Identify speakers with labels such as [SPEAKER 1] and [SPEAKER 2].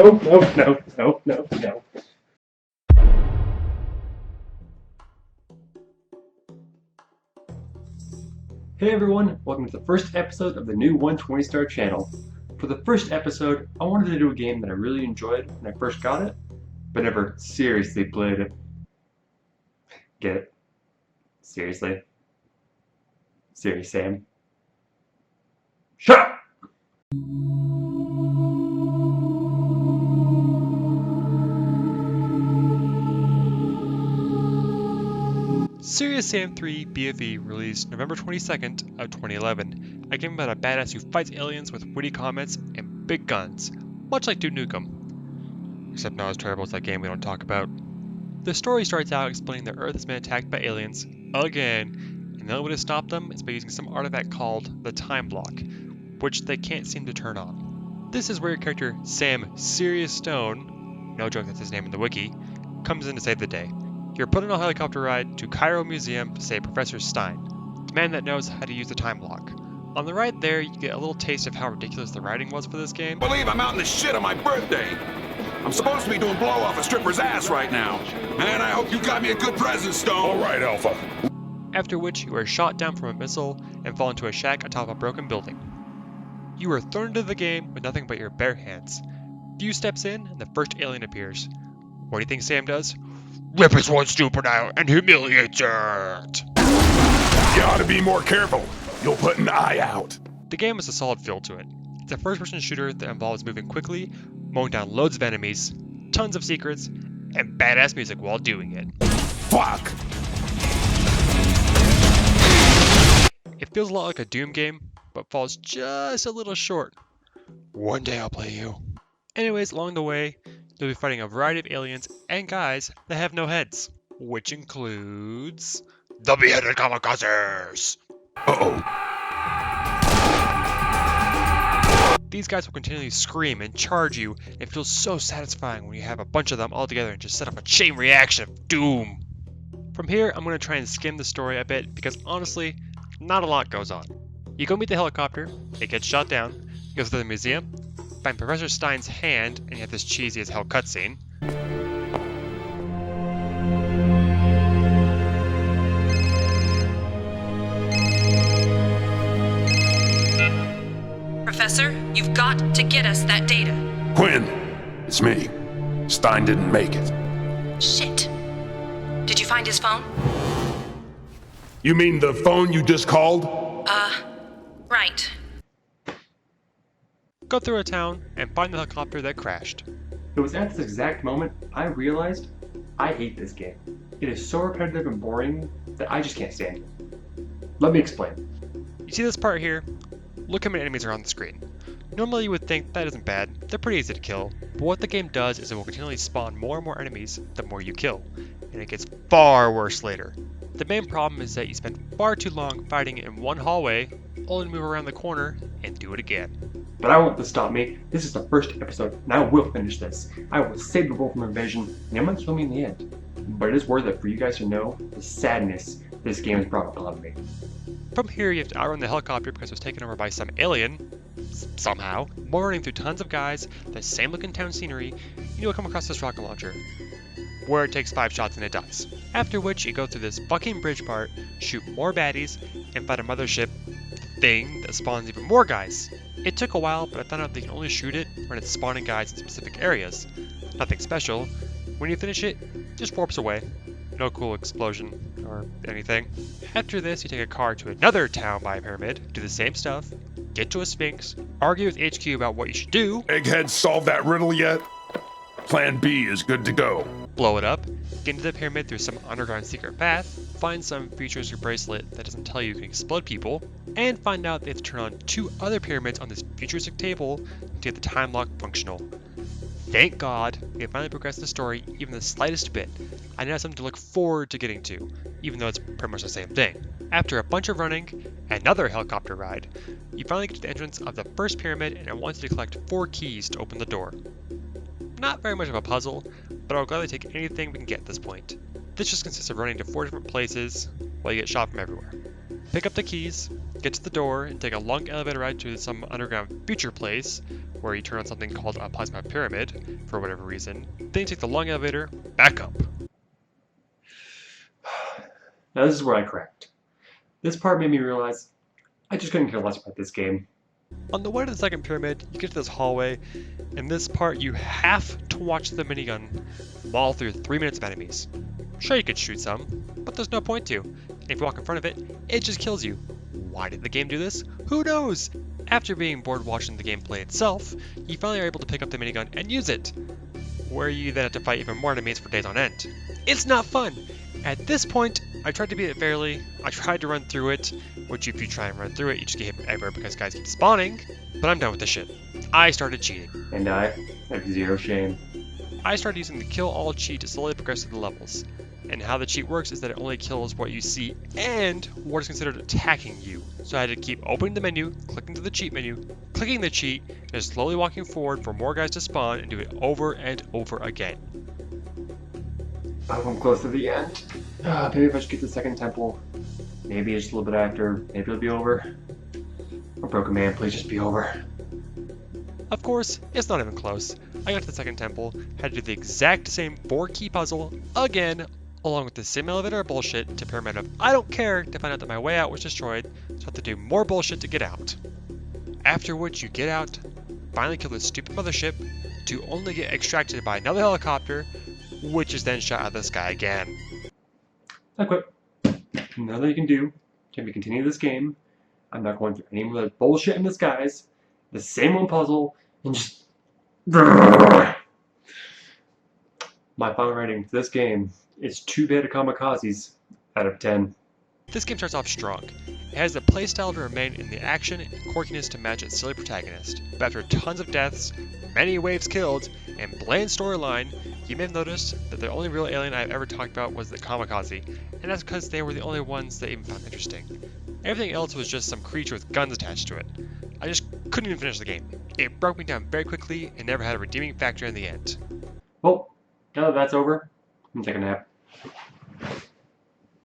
[SPEAKER 1] no, no, no, no, no, no. Hey everyone, welcome to the first episode of the new 120 Star channel. For the first episode, I wanted to do a game that I really enjoyed when I first got it, but never seriously played it. Get it? Seriously? Serious Sam? Shut up!
[SPEAKER 2] Serious Sam 3 BFE released November 22nd of 2011, a game about a badass who fights aliens with witty comments and big guns, much like Duke Nukem. Except not as terrible as that game we don't talk about. The story starts out explaining that Earth has been attacked by aliens, again, and the only way to stop them is by using some artifact called the Time Block, which they can't seem to turn on. This is where your character Sam Serious Stone, no joke that's his name in the wiki, comes in to save the day. You're put on a helicopter ride to Cairo Museum to save Professor Stein, the man that knows how to use the time block. On the ride there, you get a little taste of how ridiculous the writing was for this game.
[SPEAKER 3] Believe I'm out in the shit on my birthday. I'm supposed to be doing blow off a stripper's ass right now. And I hope you got me a good present, Stone.
[SPEAKER 4] All right, Alpha.
[SPEAKER 2] After which, you are shot down from a missile and fall into a shack atop a broken building. You are thrown into the game with nothing but your bare hands. Few steps in, and the first alien appears. What do you think Sam does? Rip his one stupid out and humiliates it!
[SPEAKER 4] You ought to be more careful. You'll put an eye out.
[SPEAKER 2] The game has a solid feel to it. It's a first-person shooter that involves moving quickly, mowing down loads of enemies, tons of secrets, and badass music while doing it.
[SPEAKER 4] Fuck!
[SPEAKER 2] It feels a lot like a Doom game, but falls just a little short. One day I'll play you. Anyways, along the way, you'll be fighting a variety of aliens and guys that have no heads, which includes the beheaded kamikazes.
[SPEAKER 4] Uh-oh.
[SPEAKER 2] These guys will continually scream and charge you, and it feels so satisfying when you have a bunch of them all together and just set up a chain reaction of doom. From here, I'm going to try and skim the story a bit because honestly, not a lot goes on. You go meet the helicopter, it gets shot down, you go to the museum, find Professor Stein's hand, and you have this cheesy as hell cutscene.
[SPEAKER 5] Professor, you've got to get us that data.
[SPEAKER 4] Quinn, it's me. Stein didn't make it.
[SPEAKER 5] Shit. Did you find his phone?
[SPEAKER 4] You mean the phone you just called?
[SPEAKER 5] Right.
[SPEAKER 2] Go through a town and find the helicopter that crashed.
[SPEAKER 1] It was at this exact moment I realized I hate this game. It is so repetitive and boring that I just can't stand it. Let me explain.
[SPEAKER 2] You see this part here? Look how many enemies are on the screen. Normally you would think that isn't bad, they're pretty easy to kill, but what the game does is it will continually spawn more and more enemies the more you kill, and it gets far worse later. The main problem is that you spend far too long fighting in one hallway, only to move around the corner and do it again.
[SPEAKER 1] But I won't let this stop me. This is the first episode, and I will finish this. I will save the world from invasion, and it might kill me in the end. But it is worth it for you guys to know the sadness this game has brought up on me.
[SPEAKER 2] From here you have to outrun the helicopter because it was taken over by some alien, somehow, while running through tons of guys, the same looking town scenery, you'll come across this rocket launcher, where it takes 5 shots and it dies. After which you go through this fucking bridge part, shoot more baddies, and fight a mothership thing that spawns even more guys. It took a while, but I found out that you can only shoot it when it's spawning guys in specific areas. Nothing special. When you finish it, it just warps away. No cool explosion or anything. After this, you take a car to another town by a pyramid, do the same stuff, get to a sphinx, argue with HQ about what you should do,
[SPEAKER 4] Egghead solved that riddle yet? Plan B is good to go.
[SPEAKER 2] blow it up, get into the pyramid through some underground secret path, find some futuristic bracelet that doesn't tell you can explode people, and find out they have to turn on 2 other pyramids on this futuristic table to get the time lock functional. Thank God we have finally progressed the story even the slightest bit. I now have something to look forward to getting to, even though it's pretty much the same thing. After a bunch of running, another helicopter ride, you finally get to the entrance of the first pyramid and it wants you to collect 4 keys to open the door. Not very much of a puzzle, but I'll gladly take anything we can get at this point. This just consists of running to 4 different places while you get shot from everywhere. Pick up the keys, get to the door, and take a long elevator ride to some underground future place, where you turn on something called a plasma pyramid, for whatever reason. Then you take the long elevator back up.
[SPEAKER 1] Now this is where I cracked. This part made me realize I just couldn't care less about this game.
[SPEAKER 2] On the way to the second pyramid, you get to this hallway. In this part, you have to watch the minigun maul through 3 minutes of enemies. Sure, you could shoot some, but there's no point to. If you walk in front of it, it just kills you. Why did the game do this? Who knows? After being bored watching the gameplay itself, you finally are able to pick up the minigun and use it, where you then have to fight even more enemies for days on end. It's not fun! At this point, I tried to beat it fairly. I tried to run through it, which if you try and run through it, you just get hit forever because guys keep spawning, but I'm done with this shit. I started cheating.
[SPEAKER 1] And I have zero shame.
[SPEAKER 2] I started using the kill all cheat to slowly progress through the levels. And how the cheat works is that it only kills what you see and what is considered attacking you. So I had to keep opening the menu, clicking to the cheat menu, clicking the cheat, and just slowly walking forward for more guys to spawn and do it over and over again.
[SPEAKER 1] I hope I'm close to the end. Maybe if I just get to the second temple, maybe just a little bit after, maybe it'll be over. Oh, Broken Man, please just be over.
[SPEAKER 2] Of course, it's not even close. I got to the second temple, had to do the exact same 4-key puzzle again, along with the same elevator bullshit to pyramid of I don't care to find out that my way out was destroyed, so I have to do more bullshit to get out. After which you get out, finally kill this stupid mothership, to only get extracted by another helicopter, which is then shot out of the sky again.
[SPEAKER 1] I quit. Nothing you can do to me continue this game. I'm not going through any more of the bullshit in the skies, the same one puzzle, and just... My final rating for this game is 2 beta kamikazes out of 10.
[SPEAKER 2] This game starts off strong. It has the playstyle to remain in the action and quirkiness to match its silly protagonist. But after tons of deaths, many waves killed, and bland storyline, you may have noticed that the only real alien I've ever talked about was the kamikaze, and that's because they were the only ones that I even found interesting. Everything else was just some creature with guns attached to it. I just couldn't even finish the game. It broke me down very quickly and never had a redeeming factor in the end.
[SPEAKER 1] Well, now that that's over, I'm gonna take a nap.